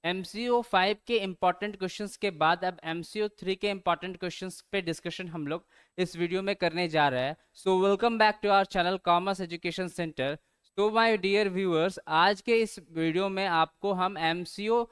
MCO 5 के important questions के बाद अब MCO 3 के इम्पॉर्टेंट क्वेश्चंस पे डिस्कशन हम लोग इस वीडियो में करने जा रहे हैं। So welcome back to our channel commerce education centre. तो माय डियर व्यूअर्स, आज के इस वीडियो में आपको हम MCO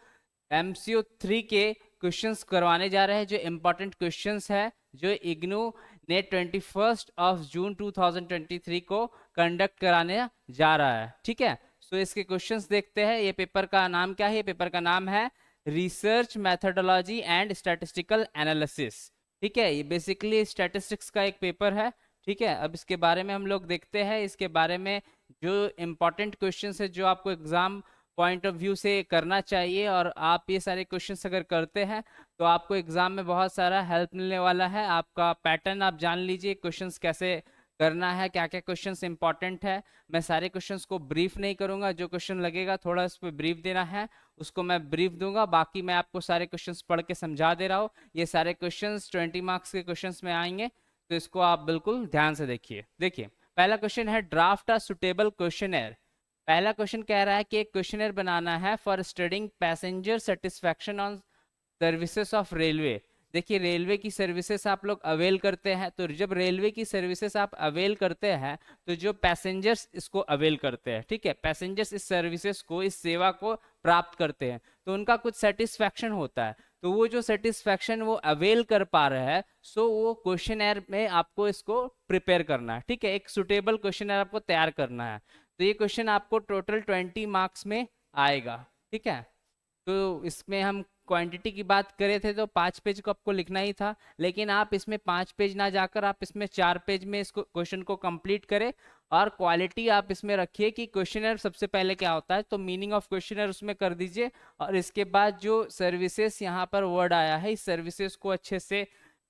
3 के क्वेश्चंस करवाने जा रहे हैं, जो इम्पॉर्टेंट क्वेश्चंस है जो इग्नू ने 21 जून 2023 को कंडक्ट कराने जा रहा है। ठीक है, सो इसके क्वेश्चंस देखते हैं। ये पेपर का नाम क्या है? ये पेपर का नाम है research methodology and statistical analysis. ठीक है, ये बेसिकली स्टैटिस्टिक्स का एक पेपर है। ठीक है, अब इसके बारे में हम लोग देखते हैं। इसके बारे में जो इम्पोर्टेंट क्वेश्चंस है जो आपको एग्जाम पॉइंट ऑफ व्यू से करना चाहिए, और आप ये सारे क्वेश्चंस अगर करते हैं तो आपको एग्जाम में बहुत सारा हेल्प मिलने वाला है। आपका पैटर्न आप जान लीजिए, क्वेश्चंस कैसे करना है, क्या क्या क्वेश्चंस इंपॉर्टेंट है। मैं सारे क्वेश्चंस को ब्रीफ नहीं करूंगा, जो क्वेश्चन लगेगा थोड़ा उस पर ब्रीफ देना है उसको मैं ब्रीफ दूंगा। बाकी मैं आपको सारे क्वेश्चंस पढ़ के समझा दे रहा हूँ। ये सारे क्वेश्चंस 20 मार्क्स के क्वेश्चंस में आएंगे, तो इसको आप बिल्कुल ध्यान से देखिए। देखिए, पहला क्वेश्चन है ड्राफ्ट अ सुटेबल क्वेश्चनर। पहला क्वेश्चन कह रहा है कि एक क्वेश्चनर बनाना है for studying passenger satisfaction on services of railway. देखिए, रेलवे की सर्विसेज आप लोग अवेल करते हैं, तो जब रेलवे की सर्विसेज आप अवेल करते हैं तो जो पैसेंजर्स इसको अवेल करते हैं, ठीक है, पैसेंजर्स इस सर्विसेज को, इस सेवा को प्राप्त करते हैं, तो उनका कुछ सेटिस्फैक्शन होता है। तो वो जो सेटिस्फैक्शन वो अवेल कर पा रहे हैं, सो वो क्वेश्चनर में आपको इसको प्रिपेयर करना है। ठीक है, एक सुटेबल क्वेश्चनर आपको तैयार करना है। तो ये क्वेश्चन आपको टोटल 20 मार्क्स में आएगा। ठीक है, तो इसमें हम क्वांटिटी की बात करे थे तो 5 पेज को आपको लिखना ही था, लेकिन आप इसमें 5 पेज ना जाकर आप इसमें 4 पेज में इसको क्वेश्चन को कंप्लीट करें। और क्वालिटी आप इसमें रखिए कि क्वेश्चनर सबसे पहले क्या होता है, तो मीनिंग ऑफ क्वेश्चनर उसमें कर दीजिए, और इसके बाद जो सर्विसेज यहाँ पर वर्ड आया है, इस सर्विसेज को अच्छे से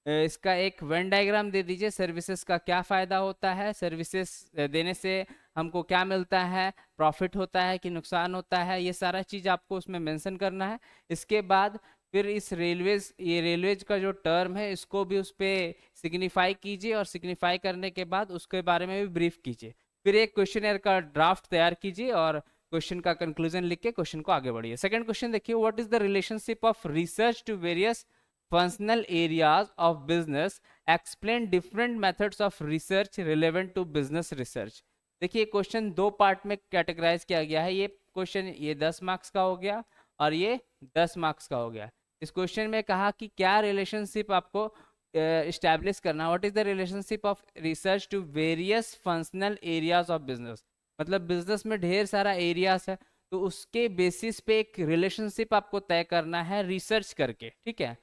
इसका एक वेन डायग्राम दे दीजिए। सर्विसेज का क्या फायदा होता है, सर्विसेज देने से हमको क्या मिलता है, प्रॉफिट होता है कि नुकसान होता है, ये सारा चीज आपको उसमें मेंशन करना है। इसके बाद फिर इस रेलवेज, ये रेलवेज का जो टर्म है इसको भी उस पर सिग्निफाई कीजिए, और सिग्निफाई करने के बाद उसके बारे में भी ब्रीफ कीजिए। फिर एक क्वेश्चनर का ड्राफ्ट तैयार कीजिए और क्वेश्चन का कंक्लूजन लिख के क्वेश्चन को आगे बढ़िए। सेकंड क्वेश्चन देखिए, what is the relationship of research to various functional areas of business, explain different methods of research relevant to business research। देखिए, क्वेश्चन दो पार्ट में कैटेगराइज किया गया है। ये क्वेश्चन ये 10 मार्क्स का हो गया और ये 10 मार्क्स का हो गया। इस क्वेश्चन में कहा कि क्या रिलेशनशिप आपको इस्टेब्लिश करना, what is the relationship of research to various functional areas of business. मतलब बिजनेस में ढेर सारा एरियाज है, तो उसके बेसिस पे एक रिलेशनशिप आपको तय करना है रिसर्च करके। ठीक है,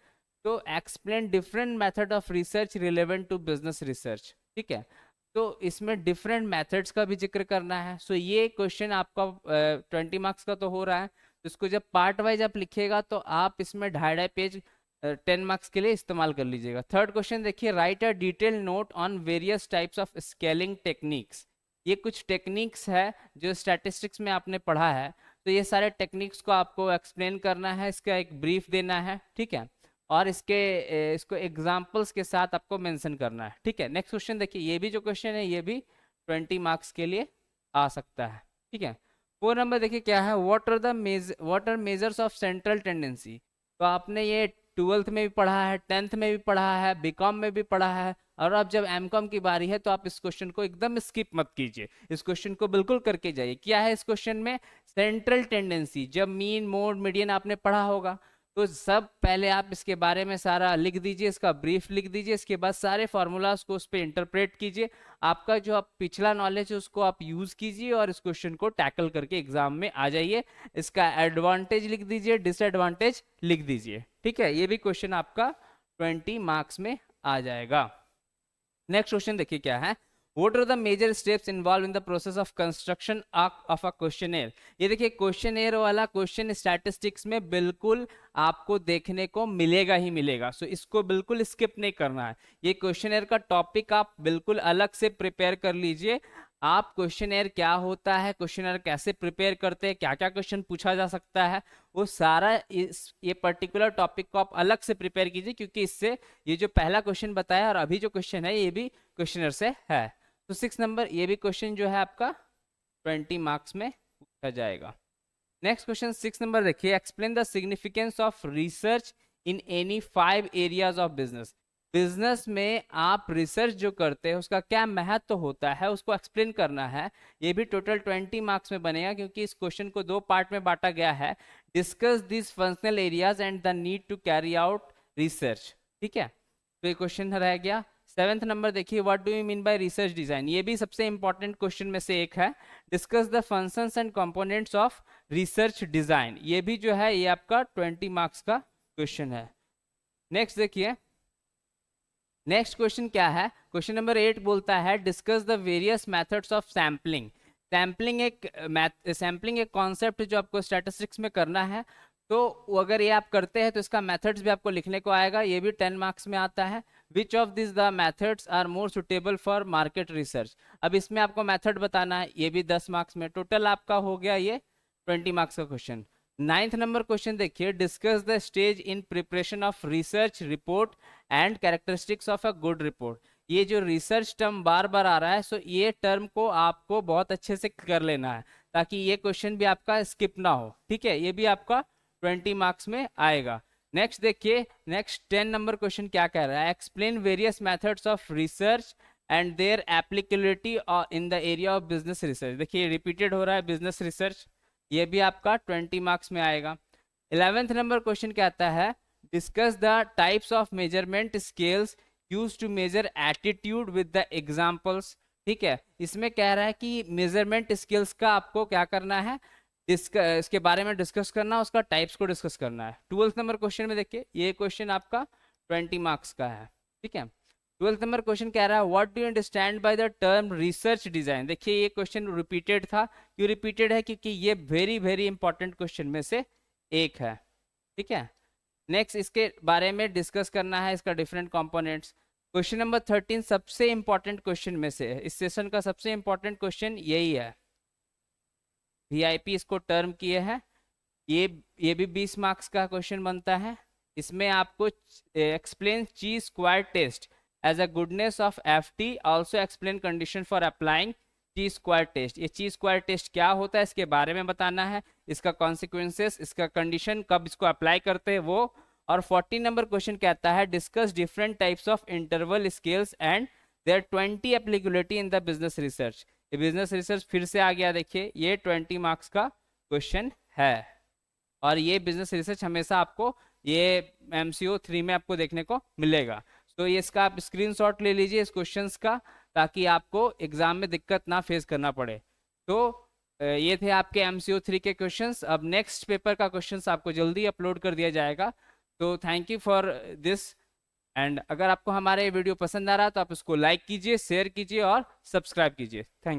तो explain different method of research relevant to business research. ठीक है, तो इसमें डिफरेंट मेथड्स का भी जिक्र करना है। सो ये क्वेश्चन आपका 20 मार्क्स का तो हो रहा है, तो इसको जब पार्ट वाइज आप लिखिएगा तो आप इसमें 2.5 पेज 10 मार्क्स के लिए इस्तेमाल कर लीजिएगा। थर्ड क्वेश्चन देखिए, right a detail note on various types of scaling techniques. ये कुछ टेक्निक्स है जो स्टैटिस्टिक्स में आपने पढ़ा है, तो ये सारे टेक्निक्स को आपको एक्सप्लेन करना है, इसका एक ब्रीफ देना है। ठीक है, और इसको एग्जाम्पल्स के साथ आपको मेंशन करना है। ठीक है, नेक्स्ट क्वेश्चन देखिए, ये भी जो क्वेश्चन है ये भी 20 मार्क्स के लिए आ सकता है। ठीक है, 4 नंबर देखिए क्या है, what are measures of central tendency. तो आपने ये 12th में भी पढ़ा है, 10th में भी पढ़ा है, बीकॉम में भी पढ़ा है, और अब जब एमकॉम की बारी है तो आप इस क्वेश्चन को एकदम स्किप मत कीजिए, इस क्वेश्चन को बिल्कुल करके जाइए। क्या है इस क्वेश्चन में, सेंट्रल टेंडेंसी। जब मीन, मोड, मीडियन आपने पढ़ा होगा, तो सब पहले आप इसके बारे में सारा लिख दीजिए, इसका ब्रीफ लिख दीजिए, इसके बाद सारे फॉर्मूलाज को उस पर इंटरप्रेट कीजिए। आपका जो आप पिछला नॉलेज है उसको आप यूज कीजिए और इस क्वेश्चन को टैकल करके एग्जाम में आ जाइए। इसका एडवांटेज लिख दीजिए, डिसएडवांटेज लिख दीजिए। ठीक है, ये भी क्वेश्चन आपका 20 मार्क्स में आ जाएगा। नेक्स्ट क्वेश्चन देखिए क्या है, What are the major steps involved in the process of construction of a questionnaire। ये देखिए, क्वेश्चनेयर वाला क्वेश्चन स्टैटिस्टिक्स में बिल्कुल आपको देखने को मिलेगा ही मिलेगा, सो इसको बिल्कुल स्किप नहीं करना है। ये क्वेश्चनेयर का टॉपिक आप बिल्कुल अलग से प्रिपेयर कर लीजिए। आप क्वेश्चनेयर क्या होता है, क्वेश्चनेयर कैसे प्रिपेयर करते हैं, क्या क्या क्वेश्चन पूछा जा सकता है, वो सारा ये पर्टिकुलर टॉपिक को आप अलग से प्रिपेयर कीजिए, क्योंकि इससे ये जो पहला क्वेश्चन बताया और अभी जो क्वेश्चन है ये भी क्वेश्चनर से है। तो 6 नंबर ये भी क्वेश्चन जो है आपका 20 मार्क्स में पूछा जाएगा। नेक्स्ट क्वेश्चन 6 नंबर देखिए, explain the significance of research in any 5 areas of business. Business में आप रिसर्च जो करते हैं उसका क्या महत्व होता है, उसको एक्सप्लेन करना है। ये भी टोटल 20 मार्क्स में बनेगा, क्योंकि इस क्वेश्चन को 2 पार्ट में बांटा गया है। Discuss this functional areas and the need to carry out research. ठीक है, तो ये क्वेश्चन रह गया। 7th नंबर देखिए, what do you mean by research design. ये भी सबसे इंपॉर्टेंट क्वेश्चन में से एक है। Discuss the functions and components of research design. ये भी जो है ये आपका 20 मार्क्स का क्वेश्चन है। नेक्स्ट देखिए, नेक्स्ट क्वेश्चन क्या है, क्वेश्चन नंबर 8 बोलता है discuss the various methods of sampling. Sampling एक कॉन्सेप्ट जो आपको स्टैटिस्टिक्स में करना है, तो अगर ये आप करते हैं तो इसका मेथड्स भी आपको लिखने को आएगा, ये भी 10 मार्क्स में आता है। Which of this the methods are more suitable for market research. अब इसमें आपको मेथड बताना है, ये भी 10 मार्क्स में। टोटल आपका हो गया ये 20 मार्क्स का क्वेश्चन। 9th नंबर क्वेश्चन देखिए, discuss the stage in preparation of research report and characteristics of a good report. ये जो रिसर्च टर्म बार बार आ रहा है, सो ये टर्म को आपको बहुत अच्छे से कर लेना है, ताकि ये क्वेश्चन भी आपका स्किप ना हो। ठीक है, ये भी आपका 20 मार्क्स में आएगा। नेक्स्ट देखिए, नेक्स्ट 10 नंबर क्वेश्चन क्या कह रहा है, explain various methods of research and their applicability in the area of business research. देखिए रिपीटेड हो रहा है बिजनेस रिसर्च, ये भी आपका 20 मार्क्स में आएगा। 11th नंबर क्वेश्चन कहता है discuss the types of measurement scales use to measure attitude with the examples. ठीक है, इसमें कह रहा है कि मेजरमेंट स्केल्स का आपको क्या करना है, इसके बारे में डिस्कस करना, उसका टाइप्स को डिस्कस करना है। 12th नंबर क्वेश्चन में देखिए, ये क्वेश्चन आपका 20 मार्क्स का है। ठीक है, 12th नंबर क्वेश्चन कह रहा है what do you understand by the term research design. देखिए ये क्वेश्चन रिपीटेड था, क्यों रिपीटेड है, क्योंकि ये वेरी वेरी इंपॉर्टेंट क्वेश्चन में से एक है। ठीक है, नेक्स्ट इसके बारे में डिस्कस करना है, इसका डिफरेंट कंपोनेंट्स। क्वेश्चन नंबर 13 सबसे इंपॉर्टेंट क्वेश्चन में से है, इस सेशन का सबसे इंपॉर्टेंट क्वेश्चन यही है। वीआईपी इसको टर्म किए हैं, ये भी 20 मार्क्स का क्वेश्चन बनता है। इसमें आपको explain chi square test as a goodness of fit, also explain condition for applying chi square test. ये ची स्क्वायर टेस्ट क्या होता है इसके बारे में बताना है, इसका कॉन्सिक्वेंसेस, इसका कंडीशन, कब इसको अप्लाई करते हैं वो। और 14 नंबर क्वेश्चन कहता है discuss different types of interval scales and their 20 applicability in the business research. ये बिजनेस रिसर्च फिर से आ गया, देखिए ये 20 मार्क्स का क्वेश्चन है। और ये बिजनेस रिसर्च हमेशा आपको ये MCO 3 में आपको देखने को मिलेगा। तो ये इसका आप स्क्रीनशॉट ले लीजिए इस क्वेश्चंस का, ताकि आपको एग्जाम में दिक्कत ना फेस करना पड़े। तो ये थे आपके MCO 3 के क्वेश्चंस। अब नेक्स्ट पेपर का क्वेश्चंस आपको जल्दी अपलोड कर दिया जाएगा। तो thank you for this. And अगर आपको हमारे वीडियो पसंद आ रहा है तो आप इसको लाइक कीजिए, शेयर कीजिए और सब्सक्राइब कीजिए। Thank you.